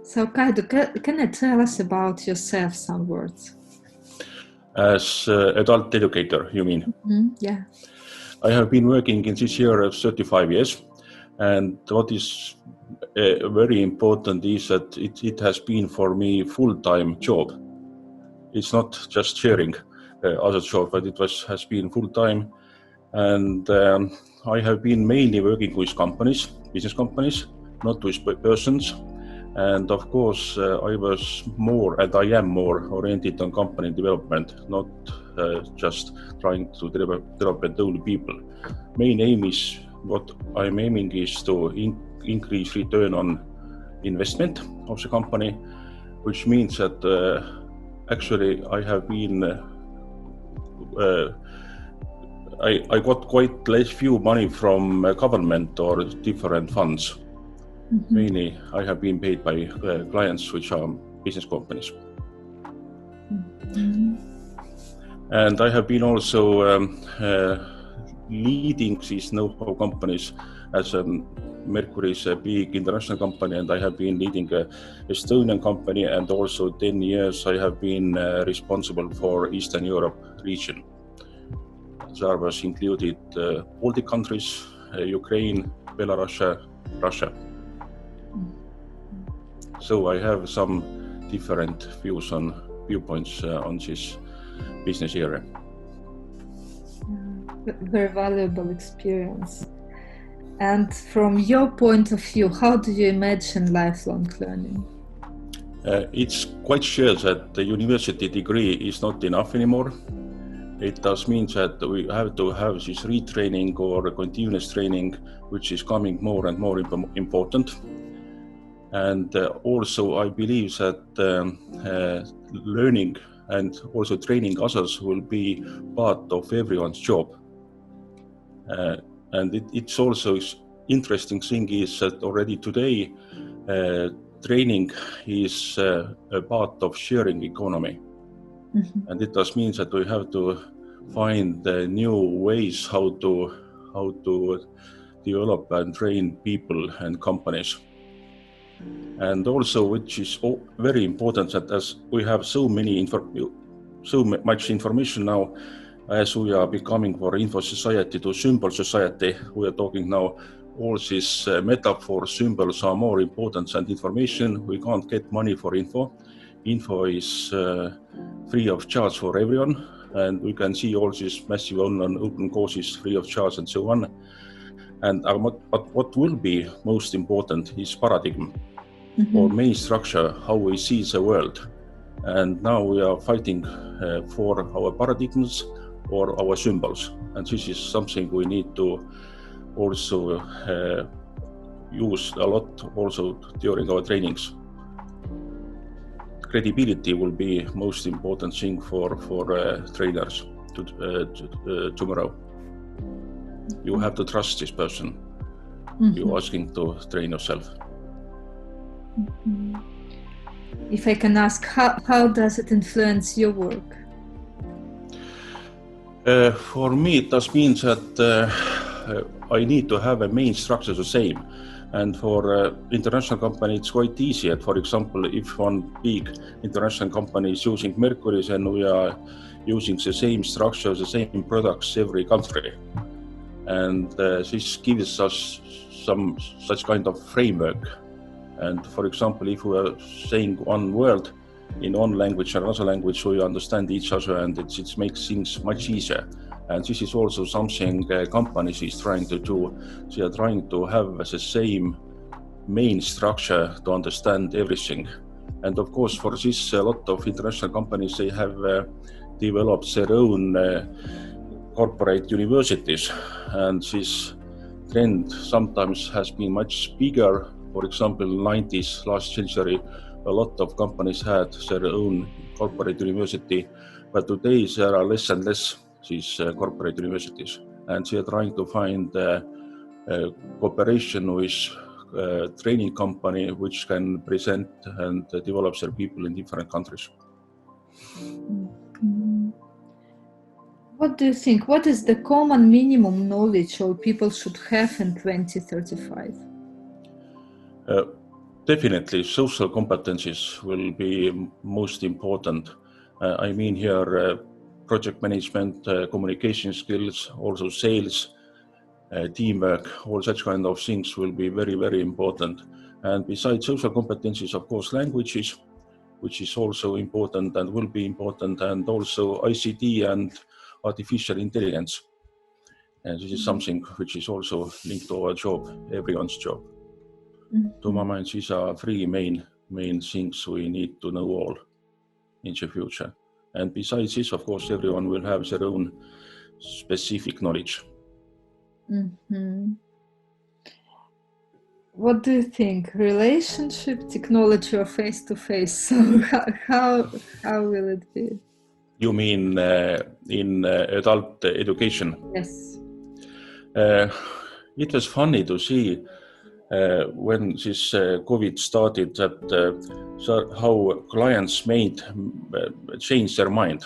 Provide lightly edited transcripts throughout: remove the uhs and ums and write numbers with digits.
So Kaido, can you tell us about yourself some words? As adult educator, you mean? Yeah. I have been working in this area 35 years, and what is very important is that it has been for me full-time job. It's not just sharing other job, but it has been full-time, and I have been mainly working with companies, business companies, not with persons. And of course, I was more, and I am more oriented on company development, not just trying to develop only people. Main aim is, what I'm aiming is to increase return on investment of the company, which means that actually I have been, I got quite less few money from government or different funds. Mainly, I have been paid by clients which are business companies. And I have been also leading these know-how companies as Mercuri is a big international company, and I have been leading an Estonian company, and also 10 years I have been responsible for Eastern Europe region. There was included Baltic countries, Ukraine, Belarus, Russia. So I have some different viewpoints on this business area. Very valuable experience. And from your point of view, how do you imagine lifelong learning? It's quite sure that the university degree is not enough anymore. It does mean that we have to have this retraining or continuous training, which is coming more and more important. And also I believe that learning and also training others will be part of everyone's job. And it's also interesting thing is that already today training is a part of sharing economy. And it does mean that we have to find new ways how to develop and train people and companies. And also, which is very important, that as we have so much information now, as we are becoming for info society to symbol society, we are talking now all these metaphor symbols are more important than information. We can't get money for info. Info is free of charge for everyone, and we can see all these massive online open courses free of charge and so on. And what will be most important is paradigm. Or main structure, how we see the world. And now we are fighting for our paradigms or our symbols. And this is something we need to also use a lot also during our trainings. Credibility will be most important thing for trainers tomorrow. You have to trust this person. You're asking to train yourself. If I can ask, how does it influence your work? For me, it does mean that I need to have a main structure the same. And for international company, it's quite easy. For example, if one big international company is using Mercuri, then we are using the same structure, the same products every country. And this gives us some such kind of framework. And for example, if we are saying one word in one language or another language, we understand each other, and it makes things much easier. And this is also something companies is trying to do. They are trying to have the same main structure to understand everything. And of course, for this, a lot of international companies, they have developed their own corporate universities. And this trend sometimes has been much bigger. For example, in the 90s, last century, a lot of companies had their own corporate university, but today there are less and less these corporate universities, and they are trying to find cooperation with training company which can present and develop their people in different countries. What do you think? What is the common minimum knowledge all people should have in 2035? Definitely, social competencies will be most important. I mean here project management, communication skills, also sales, teamwork, all such kind of things will be very, very important. And besides social competencies, of course, languages, which is also important and will be important, and also ICT and artificial intelligence. And this is something which is also linked to our job, everyone's job. To my mind, these are three main things we need to know all in the future. And besides this, of course, everyone will have their own specific knowledge. What do you think? Relationship, technology, or face-to-face? So how will it be? You mean in adult education? Yes. It was funny to see when this COVID started that how clients changed their mind.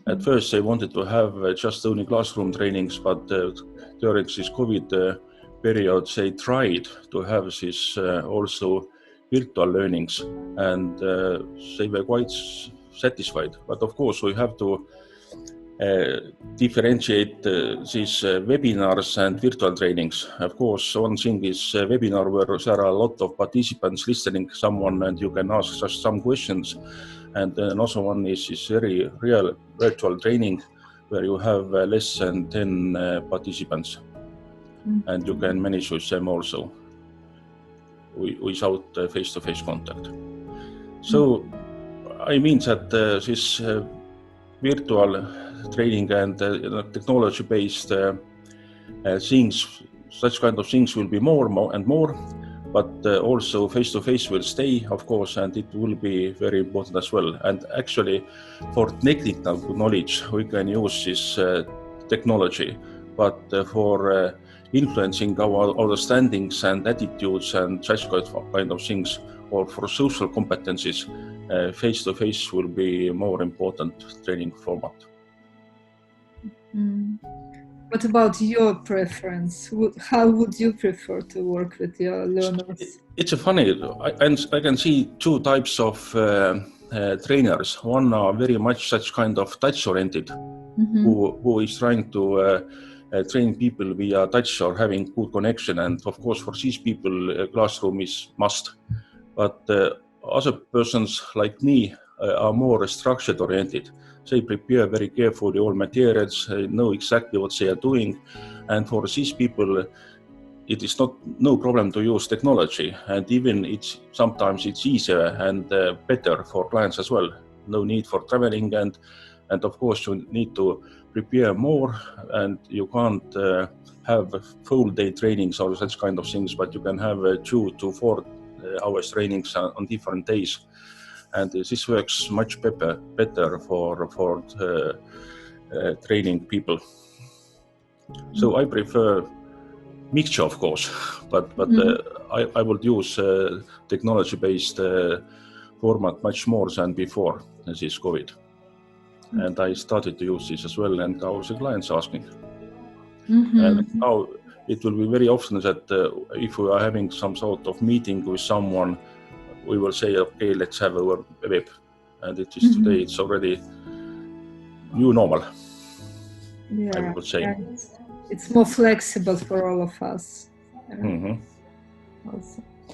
At first they wanted to have just only classroom trainings, but during this COVID period they tried to have this also virtual learnings, and they were quite satisfied. But of course we have to differentiate these webinars and virtual trainings. Of course, one thing is webinar where there are a lot of participants listening to someone and you can ask just some questions. And another one is very real virtual training where you have less than 10 participants. And you can manage with them also without face-to-face contact. So I mean that this virtual training and technology-based things, such kind of things will be more and more, but also face-to-face will stay, of course, and it will be very important as well. And actually, for technical knowledge, we can use this technology, but for influencing our understandings and attitudes and such kind of things, or for social competencies, face-to-face will be more important training format. What about your preference? How would you prefer to work with your learners? It's funny. I can see two types of trainers. One are very much such kind of touch-oriented, who is trying to train people via touch or having good connection. And of course, for these people, a classroom is must. But other persons like me are more structured-oriented. They prepare very carefully all materials, know exactly what they are doing. And for these people, it is no problem to use technology. And even sometimes it's easier and better for clients as well. No need for traveling. And of course, you need to prepare more, and you can't have full day trainings or such kind of things, but you can have 2 to 4 hours trainings on different days. And this works much better for training people. So I prefer mixture, of course, but I would use technology-based format much more than before this COVID. And I started to use this as well, and also clients asking. And now it will be very often that if we are having some sort of meeting with someone, we will say, okay, let's have a web. And it is today, it's already new normal, I would say. It's more flexible for all of us.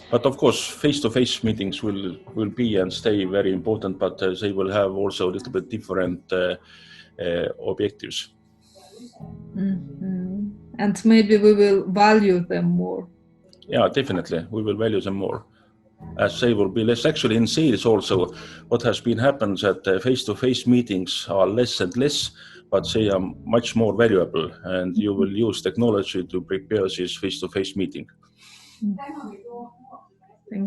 But of course, face-to-face meetings will be and stay very important, but they will have also a little bit different objectives. And maybe we will value them more. Yeah, definitely. We will value them more, as they will be less. Actually, in sales also, what has been happened that face-to-face meetings are less and less, but they are much more valuable, and you will use technology to prepare this face-to-face meeting.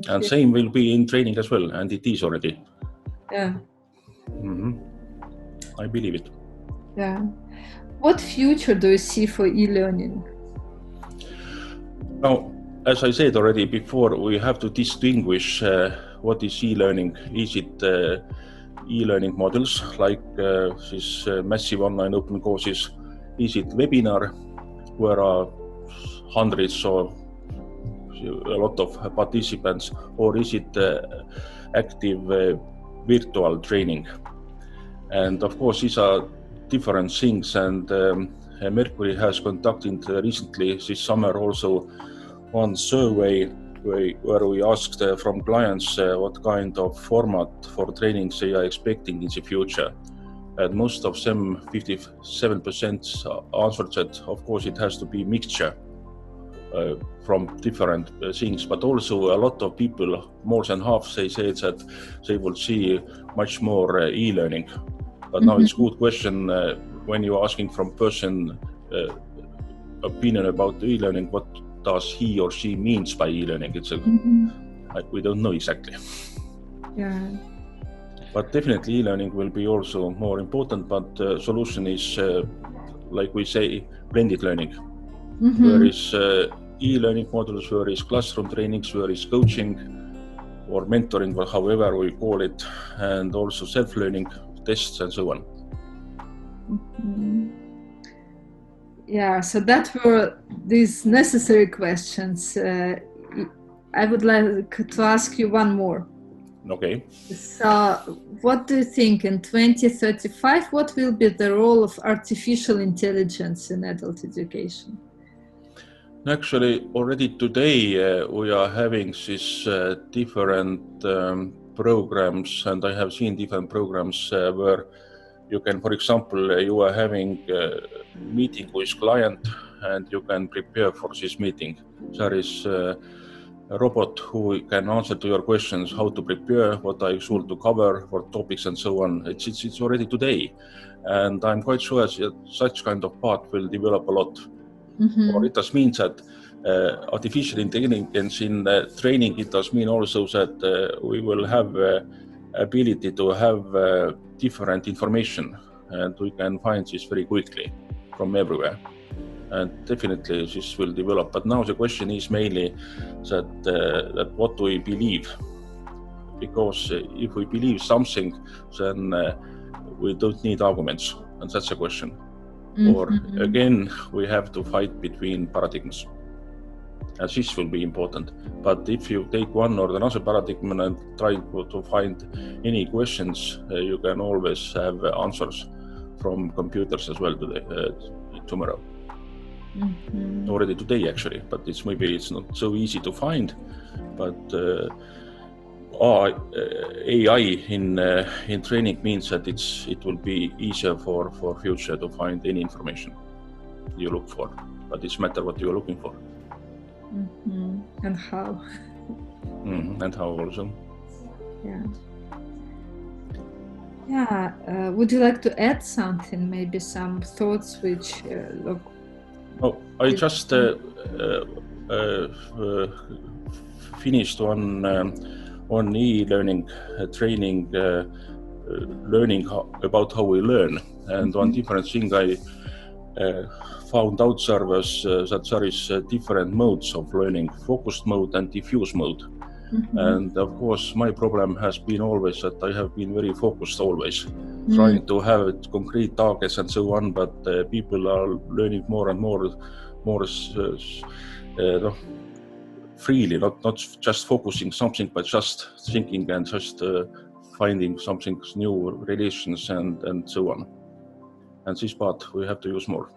And same will be in training as well, and it is already. Yeah. I believe it. Yeah. What future do you see for e-learning? Now, as I said already before, we have to distinguish what is e-learning. Is it e-learning models like this massive online open courses? Is it webinar where are hundreds or a lot of participants, or is it active virtual training? And of course, these are different things, and Mercuri has conducted recently this summer also one survey where we asked from clients what kind of format for trainings they are expecting in the future. And most of them, 57%, answered that, of course, it has to be mixture from different things, but also a lot of people, more than half, they said that they will see much more e-learning. But now it's a good question when you're asking from person opinion about e-learning, what does he or she means by e-learning? It's we don't know exactly. Yeah. But definitely e-learning will be also more important, but solution is, like we say, blended learning. Where is e-learning modules, where is classroom trainings, where is coaching or mentoring, or however we call it, and also self-learning, tests and so on. Yeah, so that were these necessary questions. I would like to ask you one more. Okay. So what do you think in 2035, what will be the role of artificial intelligence in adult education? Actually, already today we are having these different programs, and I have seen different programs where you can, for example, you are having a meeting with client and you can prepare for this meeting. There is a robot who can answer to your questions, how to prepare, what I should to cover, what topics and so on. It's already today. And I'm quite sure that such kind of part will develop a lot. Or it does mean that artificial intelligence in training, it does mean also that we will have ability to have different information, and we can find this very quickly from everywhere. And definitely this will develop. But now the question is mainly that what do we believe? Because if we believe something, then we don't need arguments, and that's the question. Or again, we have to fight between paradigms. And this will be important. But if you take one or another paradigm and try to find any questions, you can always have answers from computers as well today, tomorrow. Already today, actually, but maybe it's not so easy to find. But AI in training means that it will be easier for future to find any information you look for. But it's matter what you're looking for. And how. And how also. Yeah. Would you like to add something? Maybe some thoughts which I just finished on e-learning training, learning about how we learn. And one different thing I found out there was that there is different modes of learning, focused mode and diffuse mode. And of course, my problem has been always that I have been very focused always, trying to have concrete targets and so on, but people are learning more and more freely, not just focusing something, but just thinking and just finding something new, relations and so on. And this part we have to use more.